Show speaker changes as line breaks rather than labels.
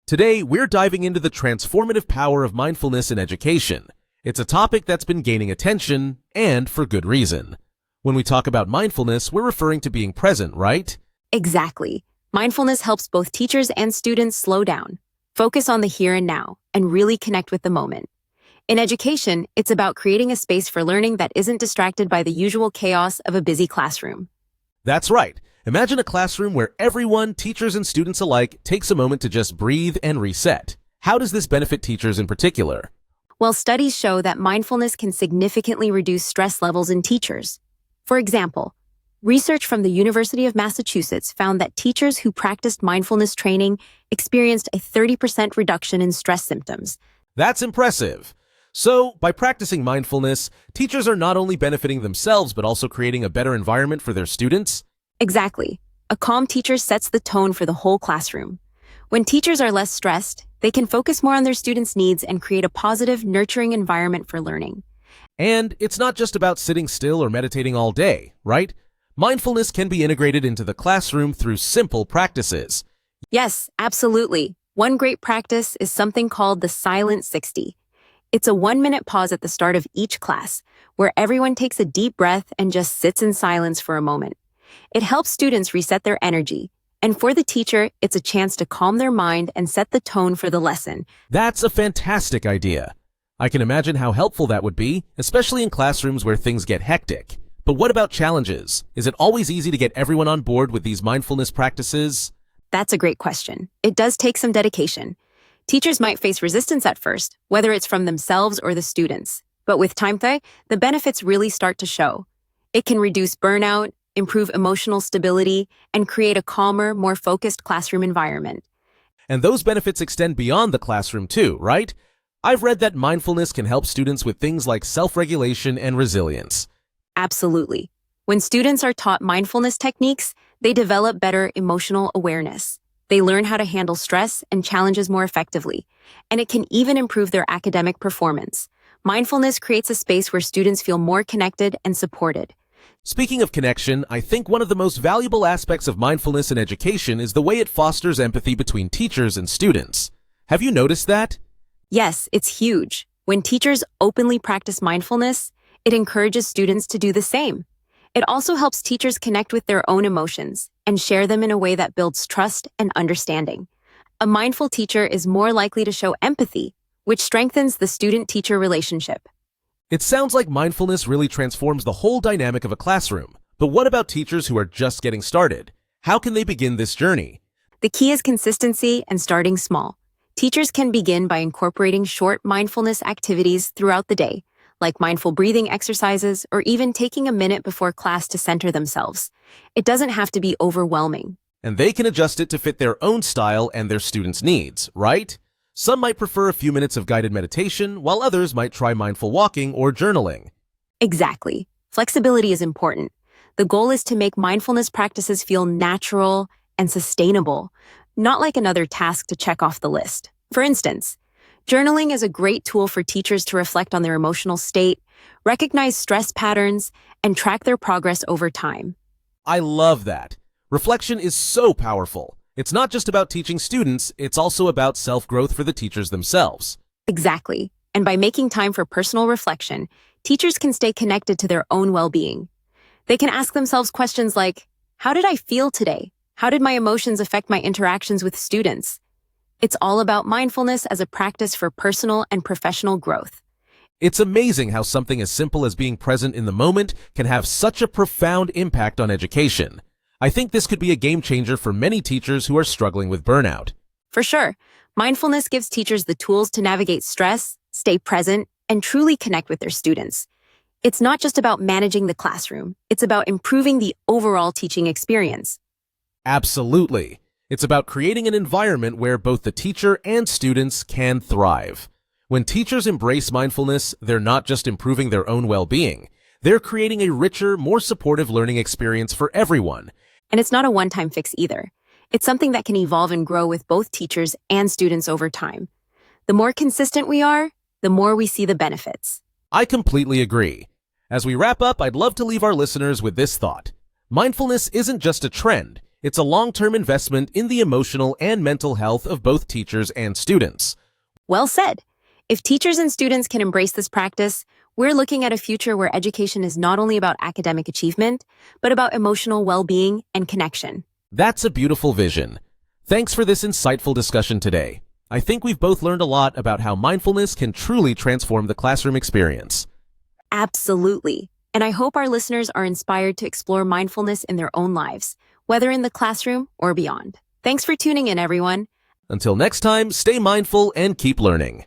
Today, we're diving into the transformative power of mindfulness in education. It's a topic that's been gaining attention, and for good reason. When we talk about mindfulness, we're referring to being present, right?
Exactly. Mindfulness helps both teachers and students slow down, focus on the here and now, and really connect with the moment. In education, it's about creating a space for learning that isn't distracted by the usual chaos of a busy classroom.
That's right. Imagine a classroom where everyone, teachers and students alike, takes a moment to just breathe and reset. How does this benefit teachers in particular?
Well, studies show that mindfulness can significantly reduce stress levels in teachers. For example, research from the University of Massachusetts found that teachers who practiced mindfulness training experienced a 30% reduction in stress symptoms.
That's impressive. So, by practicing mindfulness, teachers are not only benefiting themselves but also creating a better environment for their students?
Exactly. A calm teacher sets the tone for the whole classroom. When teachers are less stressed, they can focus more on their students' needs and create a positive, nurturing environment for learning.
And it's not just about sitting still or meditating all day, right? Mindfulness can be integrated into the classroom through simple practices.
Yes, absolutely. One great practice is something called the Silent 60. It's a 1-minute pause at the start of each class, where everyone takes a deep breath and just sits in silence for a moment. It helps students reset their energy, and for the teacher, it's a chance to calm their mind and set the tone for the lesson.
That's a fantastic idea. I can imagine how helpful that would be, especially in classrooms where things get hectic. But what about challenges? Is it always easy to get everyone on board with these mindfulness practices?
That's a great question. It does take some dedication. Teachers might face resistance at first, whether it's from themselves or the students. But with time, the benefits really start to show. It can reduce burnout, improve emotional stability, and create a calmer, more focused classroom environment.
And those benefits extend beyond the classroom too, right? I've read that mindfulness can help students with things like self-regulation and resilience.
Absolutely. When students are taught mindfulness techniques, they develop better emotional awareness. They learn how to handle stress and challenges more effectively, and it can even improve their academic performance. Mindfulness creates a space where students feel more connected and supported.
Speaking of connection, I think one of the most valuable aspects of mindfulness in education is the way it fosters empathy between teachers and students. Have you noticed that?
Yes, it's huge. When teachers openly practice mindfulness, it encourages students to do the same. It also helps teachers connect with their own emotions and share them in a way that builds trust and understanding. A mindful teacher is more likely to show empathy, which strengthens the student-teacher relationship.
It sounds like mindfulness really transforms the whole dynamic of a classroom. But what about teachers who are just getting started? How can they begin this journey?
The key is consistency and starting small. Teachers can begin by incorporating short mindfulness activities throughout the day, like mindful breathing exercises or even taking a minute before class to center themselves. It doesn't have to be overwhelming.
And they can adjust it to fit their own style and their students' needs, right? Some might prefer a few minutes of guided meditation, while others might try mindful walking or journaling.
Exactly. Flexibility is important. The goal is to make mindfulness practices feel natural and sustainable, not like another task to check off the list. For instance, journaling is a great tool for teachers to reflect on their emotional state, recognize stress patterns, and track their progress over time.
I love that. Reflection is so powerful. It's not just about teaching students, it's also about self-growth for the teachers themselves.
Exactly. And by making time for personal reflection, teachers can stay connected to their own well-being. They can ask themselves questions like, how did I feel today? How did my emotions affect my interactions with students? It's all about mindfulness as a practice for personal and professional growth.
It's amazing how something as simple as being present in the moment can have such a profound impact on education. I think this could be a game changer for many teachers who are struggling with burnout.
For sure, mindfulness gives teachers the tools to navigate stress, stay present, and truly connect with their students. It's not just about managing the classroom, it's about improving the overall teaching experience.
Absolutely. It's about creating an environment where both the teacher and students can thrive. When teachers embrace mindfulness, they're not just improving their own well-being. They're creating a richer, more supportive learning experience for everyone.
And it's not a one-time fix either. It's something that can evolve and grow with both teachers and students over time. The more consistent we are, the more we see the benefits.
I completely agree. As we wrap up, I'd love to leave our listeners with this thought. Mindfulness isn't just a trend. It's a long-term investment in the emotional and mental health of both teachers and students.
Well said. If teachers and students can embrace this practice, we're looking at a future where education is not only about academic achievement, but about emotional well-being and connection.
That's a beautiful vision. Thanks for this insightful discussion today. I think we've both learned a lot about how mindfulness can truly transform the classroom experience.
Absolutely. And I hope our listeners are inspired to explore mindfulness in their own lives, whether in the classroom or beyond. Thanks for tuning in, everyone.
Until next time, stay mindful and keep learning.